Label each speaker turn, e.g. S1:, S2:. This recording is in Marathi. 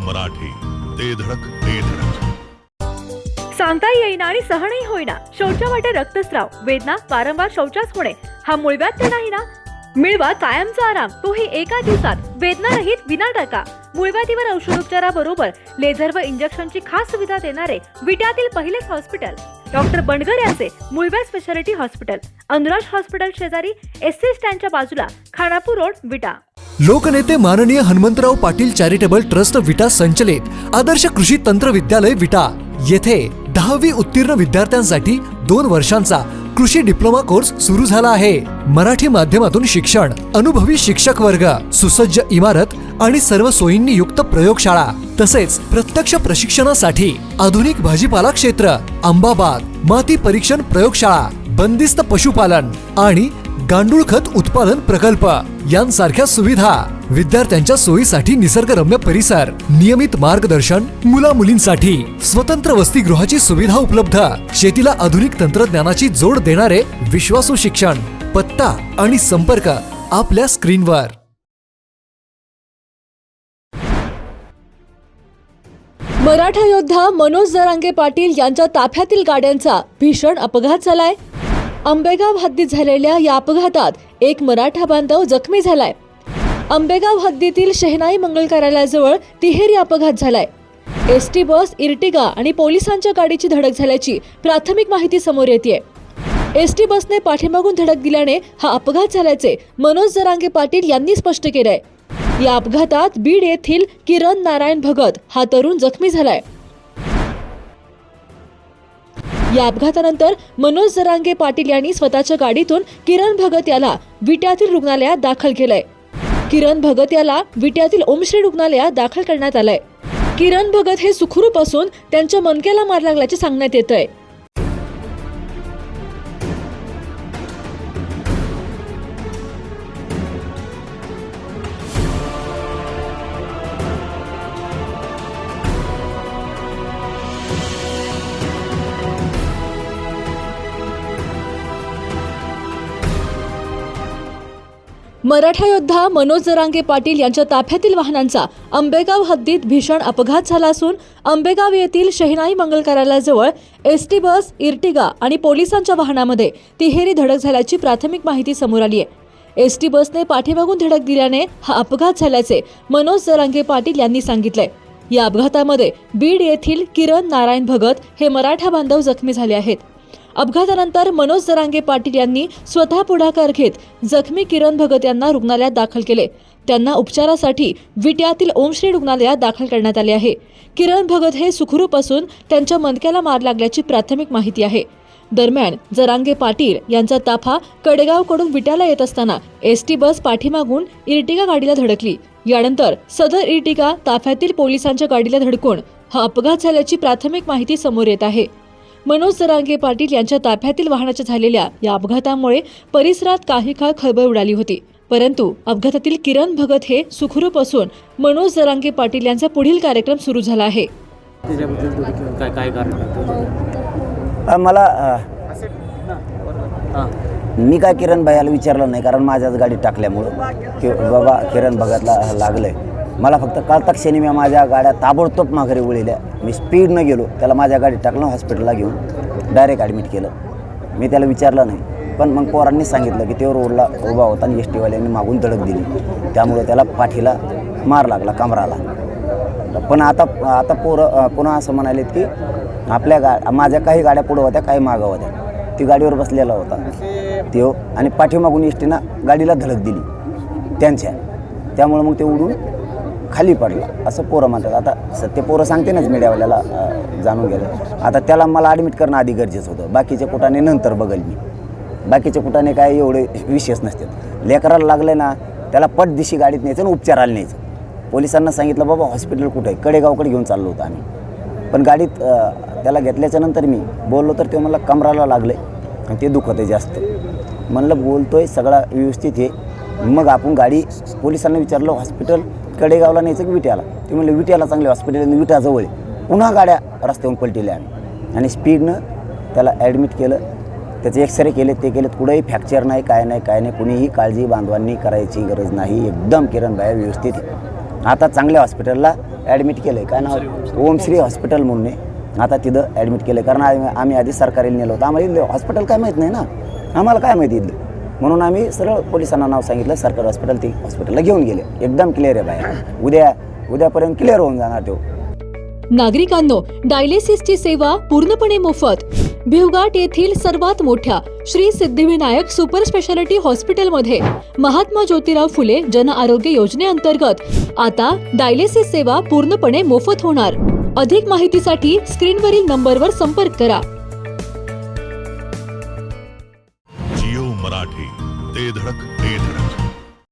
S1: मराठी, ते धडक ते धडक.
S2: सांगता येईना आणि सहनही होईना शौचा वाटे रक्तस्राव, वेदना, वारंवार शौचास होणे हा मूळव्याध तर नाही ना? मिळवा कायमचा आराम, तोही एका दिवसात, वेदना रहित विना टाका. मूळव्याधीवर औषधोपचाराबरोबर लेझर व इंजेक्शनची खास सुविधा देणारे विट्यातील पहिलेच हॉस्पिटल डॉक्टर बंडगर यांचे मूळव्याध स्पेशालिटी हॉस्पिटल, अनुराज हॉस्पिटल शेजारी, एसटी स्टँडच्या बाजूला, खानापूर रोड, विटा.
S3: लोकनेते माननीय हनुमंतराव पाटील चॅरिटेबल ट्रस्ट विटा संचलित आदर्श कृषी तंत्र विद्यालय विटा येथे 10वी उत्तीर्ण विद्यार्थ्यांसाठी 2 वर्षांचा कृषी डिप्लोमा कोर्स सुरू झाला आहे. मराठी माध्यमातून शिक्षण, अनुभवी शिक्षक वर्ग, सुसज्ज इमारत आणि सर्व सोयींनी युक्त प्रयोगशाळा तसेच प्रत्यक्ष प्रशिक्षणासाठी आधुनिक भाजीपाला क्षेत्र, आंबाबाग, माती परीक्षण प्रयोगशाळा, बंदिस्त पशुपालन आणि गांडूळ खत उत्पादन प्रकल्प यांसारख्या सुविधा, विद्यार्थ्यांच्या सोयीसाठी निसर्गरम्य परिसर, नियमित मार्गदर्शन, मुला मुलींसाठी स्वतंत्र वसतिगृहाची सुविधा उपलब्ध, शेतीला आधुनिक तंत्रज्ञानाची जोड देणारे विश्वासू शिक्षण. पत्ता आणि संपर्क आपल्या स्क्रीनवर.
S4: मराठा योद्धा मनोज जरांगे पाटील यांच्या ताफ्यातील गाड्यांचा भीषण अपघात झालाय. आंबेगाव हद्दीत झालेल्या या अपघातात एक मराठा बांधव जखमी झालाय. आंबेगाव हद्दीतील शहनाई मंगल कार्यालयाजवळ तिहेरी अपघात झालाय. एसटी बस, इर्टिगा आणि पोलिसांच्या गाडीची धडक झाल्याची प्राथमिक माहिती समोर येतेय. एसटी बसने पाठीमागून धडक दिल्याने हा अपघात झाल्याचे मनोज जरांगे पाटील यांनी स्पष्ट केलंय. या अपघातात बीड येथील किरण नारायण भगत हा तरुण जखमी झालाय. या अपघातानंतर मनोज जरांगे पाटील यांनी स्वतःच्या गाडीतून किरण भगत याला विट्यातील रुग्णालयात दाखल केलंय. किरण भगत याला विट्यातील ओमश्री रुग्णालयात दाखल करण्यात आलंय. किरण भगत हे सुखरूप असून त्यांच्या मणक्याला मार लागल्याचे सांगण्यात येतंय. मराठा योद्धा मनोज जरांगे पाटील यांच्या ताफ्यातील वाहनांचा आंबेगाव हद्दीत भीषण अपघात झाला असून आंबेगाव येथील शहनाई मंगल कार्यालयाजवळ एसटी बस, इर्टिगा आणि पोलिसांच्या वाहनामध्ये तिहेरी धडक झाल्याची प्राथमिक माहिती समोर आली आहे. एसटी बसने पाठीमागून धडक दिल्याने हा अपघात झाल्याचे मनोज जरांगे पाटील यांनी सांगितलंय. या अपघातामध्ये बीड येथील किरण नारायण भगत हे मराठा बांधव जखमी झाले आहेत. अपघातानंतर मनोज जरांगे पाटील यांनी स्वतः पुढाकार घेत जखमी किरण भगत यांना रुग्णालयात दाखल केले. त्यांना उपचारासाठी विट्यातील ओमश्री रुग्णालयात दाखल करण्यात आले आहे. किरण भगत हे सुखरूप असून त्यांच्या मणक्याला मार लागल्याची प्राथमिक माहिती आहे. दरम्यान जरांगे पाटील यांचा ताफा कडेगावकडून विट्याला येत असताना एसटी बस पाठीमागून इर्टिगा गाडीला धडकली. यानंतर सदर इर्टिगा ताफ्यातील पोलिसांच्या गाडीला धडकून हा अपघात झाल्याची प्राथमिक माहिती समोर येत आहे. मनोज जरांगे पाटील यांच्या ताफ्यातील वाहनाच्या झालेल्या या अपघातामुळे परिसरात काही काळ खळबळ उडाली होती. परंतु अपघातातील किरण भगत हे सुखरूप असून मनोज जरांगे पाटील यांचा पुढील कार्यक्रम सुरू झाला आहे.
S5: मी काय किरण भाईला विचारलं नाही, कारण माझ्याच गाडीत टाकल्यामुळं की बाबा किरण भगतला लागलंय. मला फक्त कळता क्षणी मी माझ्या गाड्या ताबडतोब माघारी वळल्या. मी स्पीडनं गेलो, त्याला माझ्या गाडीत टाकलं, हॉस्पिटलला घेऊन डायरेक्ट ॲडमिट केलं. मी त्याला विचारलं नाही, पण मग पोरांनी सांगितलं की ते रोडला उभा होता आणि एस टीवाल्यांनी मागून धडक दिली, त्यामुळे त्याला पाठीला मार लागला, कमराला. पण आता पुन्हा असं म्हणालेत की आपल्या माझ्या काही गाड्या पुढं होत्या, काही मागं होत्या. ती गाडीवर बसलेला होता तो आणि पाठीमागून एस टीनं गाडीला धडक दिली त्यांच्या, त्यामुळं मग ते उडून खाली पडला असं पोरं म्हणतात. आता ते पोरं सांगते नाच मीडियावाल्याला जाणून गेलं. आता त्याला मला ॲडमिट करणं आधी गरजेचं होतं. बाकीच्या कुटाने नंतर बघेल मी. बाकीच्या कुटाने काय एवढे विशेष नसतात. लेकराला लागलं ना त्याला पटदिशी गाडीत न्यायचं आणि उपचाराला न्यायचं. पोलिसांना सांगितलं बाबा हॉस्पिटल कुठं आहे, कडेगावकडे घेऊन चाललो होतो आम्ही. पण गाडीत त्याला घेतल्याच्या नंतर मी बोललो तर ते मला कमराला लागलं आहे आणि ते दुखत आहे जास्त. म्हणलं बोलतोय सगळा व्यवस्थित आहे. मग आपण गाडी पोलिसांना विचारलं हॉस्पिटल कडेगावला न्यायचं की विट्याला. ते म्हणलं विट्याला चांगले हॉस्पिटल, विट्याजवळ. पुन्हा गाड्या रस्त्यावरून पलटिल्या आम्ही आणि स्पीडनं त्याला ॲडमिट केलं. त्याचे एक्सरे केलेत, ते केलेत. कुठेही फ्रॅक्चर नाही, काय नाही. कुणीही काळजी बांधवांनी करायची गरज नाही. एकदम किरण भाई व्यवस्थित आहे. आता चांगल्या हॉस्पिटलला ॲडमिट केलं आहे. काय नाव, ओमश्री हॉस्पिटल म्हणून आहे. आता तिथं ॲडमिट केलं आहे, कारण आम्ही आधी सरकारीला नेलं होतं. आम्हाला इथलं हॉस्पिटल काय माहीत नाही ना, आम्हाला काय माहिती इथलं, म्हणून आम्ही सरळ पोलिसांना नाव सांगितलं सरकारी हॉस्पिटल. ती हॉस्पिटलला घेऊन गेले. एकदम क्लिअर आहे बाहेर, उद्यापर्यंत क्लिअर होऊन जाणार तो.
S4: नागरिकांनो, डायलिसिसची सेवा पूर्णपणे मोफत. भिवघाट येथील सर्वात मोठ्या श्री सिद्धिविनायक सुपर स्पेशालिटी हॉस्पिटलमध्ये महात्मा ज्योतिराव फुले जन आरोग्य योजनेअंतर्गत आता डायलिसिस सेवा पूर्णपणे मोफत होणार. अधिक माहितीसाठी स्क्रीनवरील नंबरवर संपर्क करा.